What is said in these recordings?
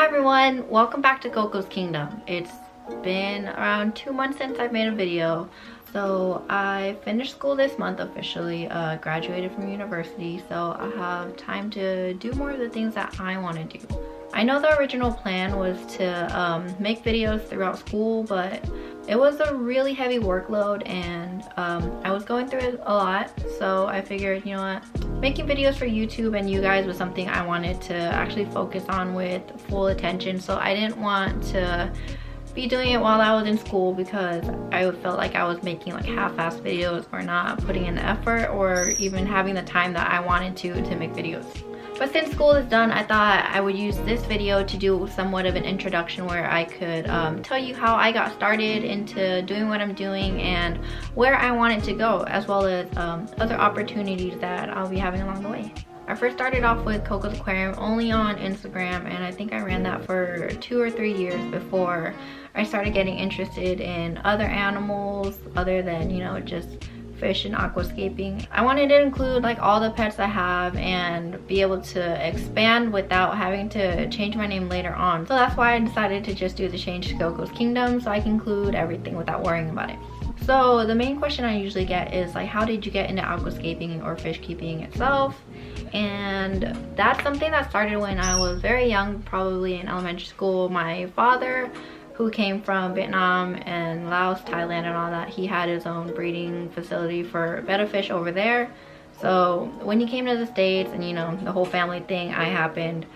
Hi everyone, welcome back to Coco's Kingdom. It's been around 2 months since I've made a video. So I finished school this month officially, graduated from university, so I have time to do more of the things that I want to do. I know the original plan was to make videos throughout school, but it was a really heavy workload and I was going through it a lot. So I figured, you know what, making videos for YouTube and you guys was something I wanted to actually focus on with full attention. So I didn't want to be doing it while I was in school because I felt like I was making like half-assed videos or not putting in the effort or even having the time that I wanted to make videos. But since school is done, I thought I would use this video to do somewhat of an introduction where I could tell you how I got started into doing what I'm doing and where I wanted to go, as well as other opportunities that I'll be having along the way. I first started off with Coco's Aquarium only on Instagram, and I think I ran that for 2 or 3 years before I started getting interested in other animals other than, you know, just fish and aquascaping. I wanted to include like all the pets I have and be able to expand without having to change my name later on. So that's why I decided to just do the change to Coco's Kingdom, so I can include everything without worrying about it. So the main question I usually get is like, how did you get into aquascaping or fish keeping itself? And that's something that started when I was very young, probably in elementary school. My father, who came from Vietnam and Laos, Thailand and all that, he had his own breeding facility for betta fish over there. So when he came to the States and, you know, the whole family thing happened,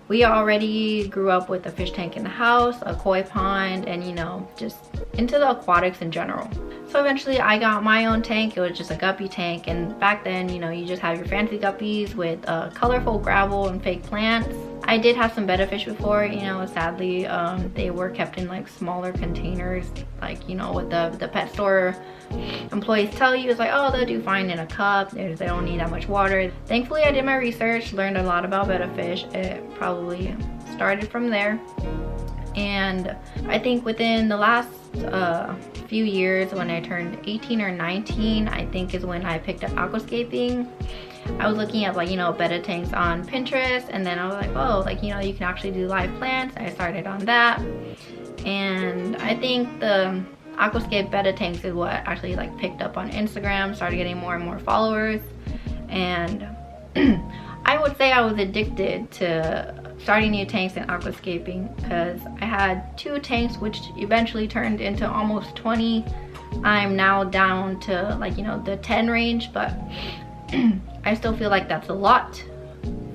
we already grew up with a fish tank in the house, a koi pond, and, you know, just into the aquatics in general. So eventually I got my own tank. It was just a guppy tank, and back then, you know, you just have your fancy guppies with colorful gravel and fake plants. I did have some betta fish before, you know, sadly they were kept in like smaller containers, like, you know, what the pet store employees tell you. It's like, oh, they'll do fine in a cup, they don't need that much water. Thankfully I did my research, learned a lot about betta fish. It probably started from there, and I think within the last few years, when I turned 18 or 19, I think is when I picked up aquascaping. I was looking at, like, you know, betta tanks on Pinterest, and then I was like, oh, like, you know, you can actually do live plants. I started on that, and I think the aquascape betta tanks is what actually like picked up on Instagram, started getting more and more followers, and I would say I was addicted to starting new tanks and aquascaping because I had 2 tanks which eventually turned into almost 20. I'm now down to, like, you know, the 10 range, but I still feel like that's a lot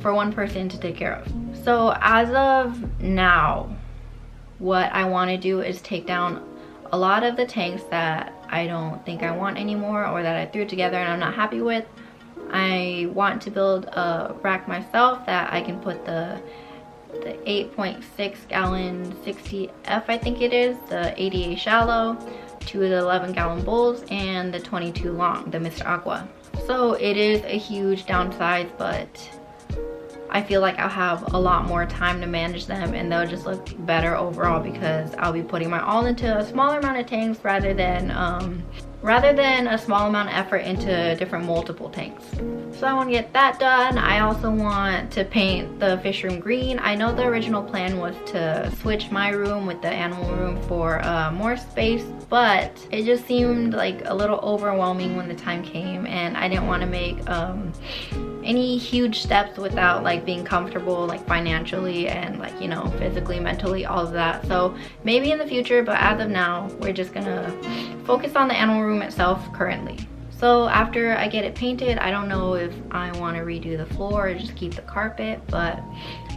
for one person to take care of. So as of now, what I want to do is take down a lot of the tanks that I don't think I want anymore, or that I threw together and I'm not happy with. I want to build a rack myself that I can put the 8.6 gallon 60F, I think it is, the 88 shallow, 2 of the 11 gallon bowls, and the 22 long, the Mr. Aqua. So it is a huge downsize, but I feel like I'll have a lot more time to manage them, and they'll just look better overall because I'll be putting my all into a smaller amount of tanks rather than a small amount of effort into different multiple tanks. So I want to get that done. I also want to paint the fish room green. I know the original plan was to switch my room with the animal room for more space, but it just seemed like a little overwhelming when the time came, and I didn't want to make any huge steps without like being comfortable, like financially and, like, you know, physically, mentally, all of that. So maybe in the future, but as of now, we're just gonna focus on the animal room itself currently. So after I get it painted, I don't know if I want to redo the floor or just keep the carpet, but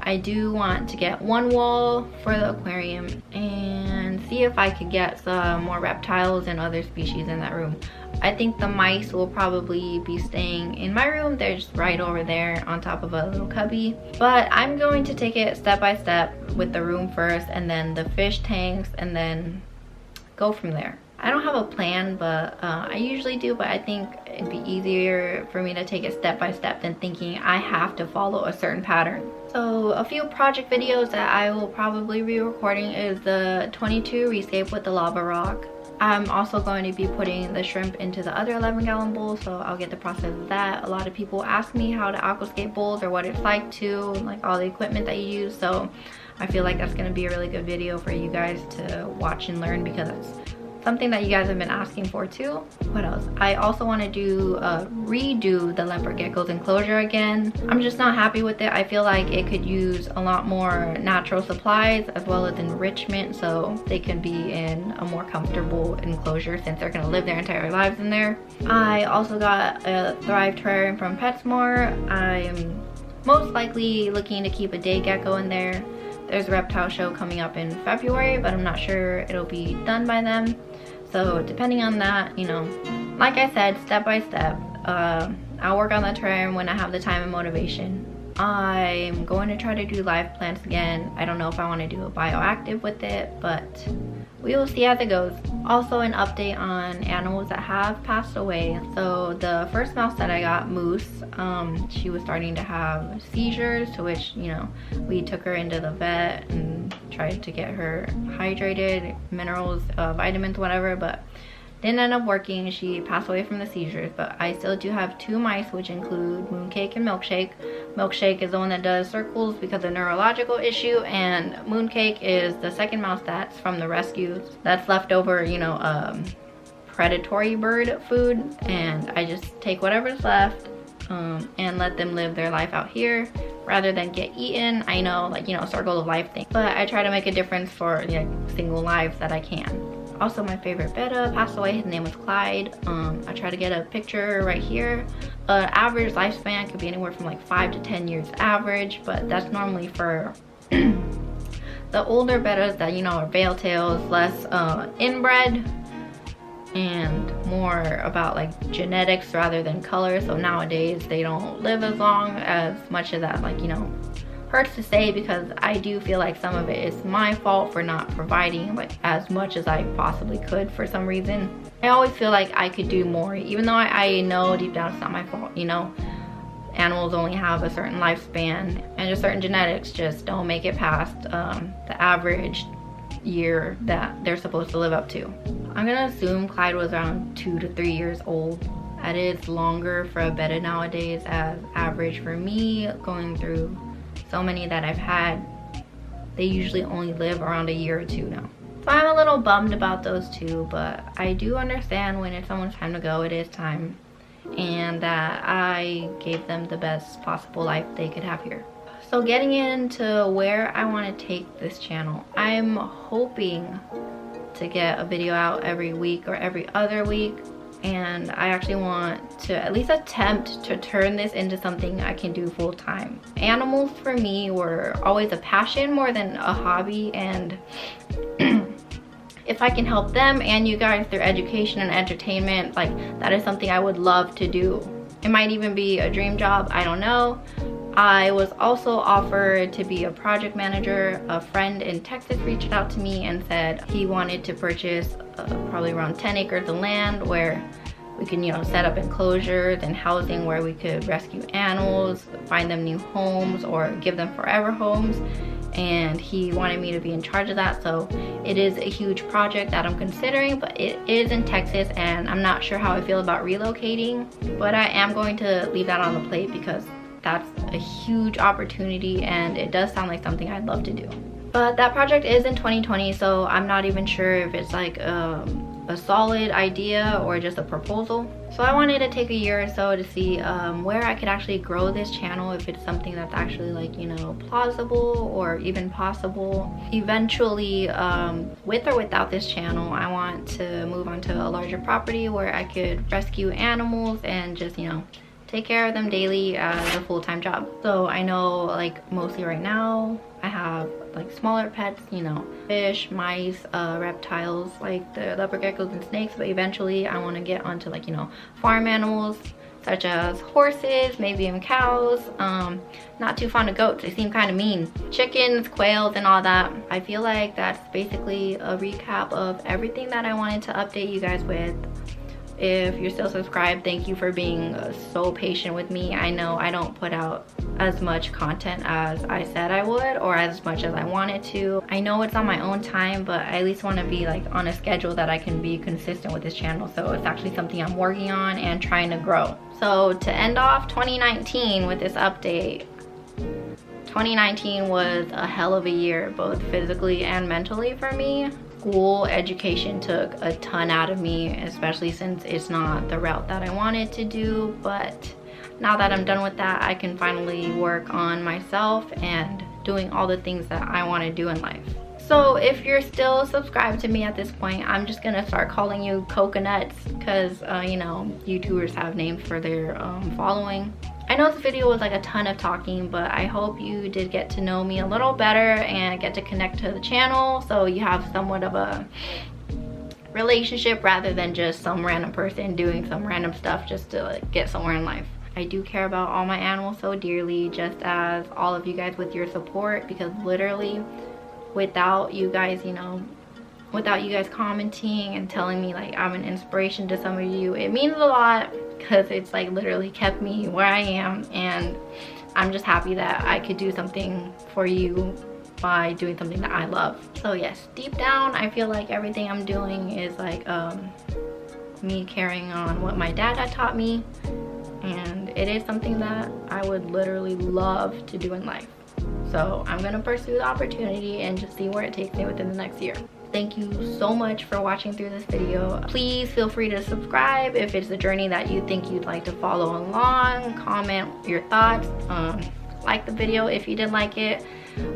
I do want to get one wall for the aquarium and see if I could get some more reptiles and other species in that room. I think the mice will probably be staying in my room. They're just right over there on top of a little cubby. But I'm going to take it step by step with the room first, and then the fish tanks, and then go from there. I don't have a plan, but I usually do, but I think it'd be easier for me to take it step by step than thinking I have to follow a certain pattern. So a few project videos that I will probably be recording is the 22 rescape with the lava rock. I'm also going to be putting the shrimp into the other 11 gallon bowl, so I'll get the process of that. A lot of people ask me how to aquascape bowls or what it's like to, like all the equipment that you use, so I feel like that's going to be a really good video for you guys to watch and learn, because it's something that you guys have been asking for too. What else? I also want to redo the leopard gecko's enclosure again. I'm just not happy with it. I feel like it could use a lot more natural supplies as well as enrichment, so they can be in a more comfortable enclosure since they're going to live their entire lives in there. I also got a Thrive terrarium from PetSmart. I'm most likely looking to keep a day gecko in there. There's a reptile show coming up in February, but I'm not sure it'll be done by then. So depending on that, you know, like I said, step by step, I'll work on the terrarium when I have the time and motivation. I'm going to try to do live plants again. I don't know if I want to do a bioactive with it, but we will see as it goes. Also, an update on animals that have passed away. So the first mouse that I got, Moose, she was starting to have seizures, to which, you know, we took her into the vet and tried to get her hydrated, minerals, vitamins, whatever, but didn't end up working. She passed away from the seizures, but I still do have 2 mice, which include Mooncake and Milkshake. Milkshake is the one that does circles because of neurological issue, and Mooncake is the second mouse that's from the rescue that's left over, you know, predatory bird food, and I just take whatever's left and let them live their life out here rather than get eaten. I know, like, you know, circle of life thing, but I try to make a difference for the single lives that I can. Also, my favorite betta passed away. His name was Clyde. I try to get a picture right here. Average lifespan could be anywhere from like 5 to 10 years average, but that's normally for the older bettas that, you know, are veil tails, less inbred, and more about like genetics rather than color. So nowadays they don't live as long, as much of that, like, you know, hurts to say, because I do feel like some of it is my fault for not providing like as much as I possibly could for some reason. I always feel like I could do more, even though I know deep down it's not my fault, you know. Animals only have a certain lifespan, and just certain genetics just don't make it past the average year that they're supposed to live up to. I'm gonna assume Clyde was around 2 to 3 years old. That is longer for a betta nowadays, as average for me, going through so many that I've had, they usually only live around a year or 2 now. So I'm a little bummed about those 2, but I do understand when it's someone's time to go, it is time, and that I gave them the best possible life they could have here. So getting into where I want to take this channel, I'm hoping to get a video out every week or every other week, and I actually want to at least attempt to turn this into something I can do full time. Animals for me were always a passion more than a hobby, and if I can help them and you guys through education and entertainment, like, that is something I would love to do. It might even be a dream job, I don't know. I was also offered to be a project manager. A friend in Texas reached out to me and said he wanted to purchase probably around 10 acres of land where we can, you know, set up enclosures and housing where we could rescue animals, find them new homes, or give them forever homes. And he wanted me to be in charge of that. So it is a huge project that I'm considering, but it is in Texas, and I'm not sure how I feel about relocating, but I am going to leave that on the plate because that's a huge opportunity, and it does sound like something I'd love to do. But that project is in 2020, so I'm not even sure if it's like a solid idea or just a proposal. So I wanted to take a year or so to see where I could actually grow this channel, if it's something that's actually, like, you know, plausible or even possible. Eventually, with or without this channel, I want to move on to a larger property where I could rescue animals and just, you know, take care of them daily as a full-time job. So I know, like, mostly right now I have like smaller pets, you know, fish, mice, reptiles like the leopard geckos and snakes, but eventually I want to get onto, like, you know, farm animals such as horses, maybe even cows. Not too fond of goats, they seem kind of mean. Chickens, quails, and all that. I feel like that's basically a recap of everything that I wanted to update you guys with. If you're still subscribed, thank you for being so patient with me. I know I don't put out as much content as I said I would, or as much as I wanted to. I know it's on my own time, but I at least want to be like on a schedule that I can be consistent with this channel. So it's actually something I'm working on and trying to grow. So to end off 2019 with this update, 2019 was a hell of a year, both physically and mentally for me. School education took a ton out of me, especially since it's not the route that I wanted to do. But now that I'm done with that, I can finally work on myself and doing all the things that I want to do in life. So if you're still subscribed to me at this point, I'm just gonna start calling you Coconuts because you know, YouTubers have names for their following. I know this video was like a ton of talking, but I hope you did get to know me a little better and get to connect to the channel, so you have somewhat of a relationship rather than just some random person doing some random stuff just to like get somewhere in life. I do care about all my animals so dearly, just as all of you guys with your support, because literally without you guys, you know, without you guys commenting and telling me like I'm an inspiration to some of you, it means a lot, because it's like literally kept me where I am, and I'm just happy that I could do something for you by doing something that I love. So yes, deep down I feel like everything I'm doing is like me carrying on what my dad had taught me, and it is something that I would literally love to do in life. So I'm gonna pursue the opportunity and just see where it takes me within the next year. Thank you so much for watching through this video. Please feel free to subscribe if it's a journey that you think you'd like to follow along. Comment your thoughts. Like the video if you did like it.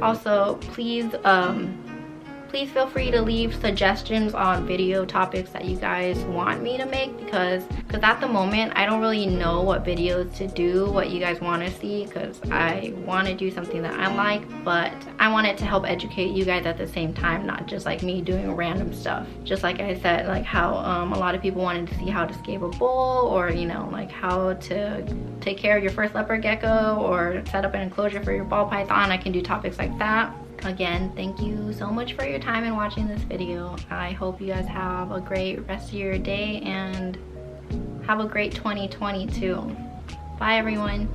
Also, please feel free to leave suggestions on video topics that you guys want me to make, because at the moment I don't really know what videos to do, what you guys want to see, because I want to do something that I like, but I want it to help educate you guys at the same time, not just like me doing random stuff. Just like I said, like how a lot of people wanted to see how to scale a bowl, or you know, like how to take care of your first leopard gecko or set up an enclosure for your ball python. I can do topics like that. Again, thank you so much for your time in watching this video. I hope you guys have a great rest of your day and have a great 2022. Bye everyone.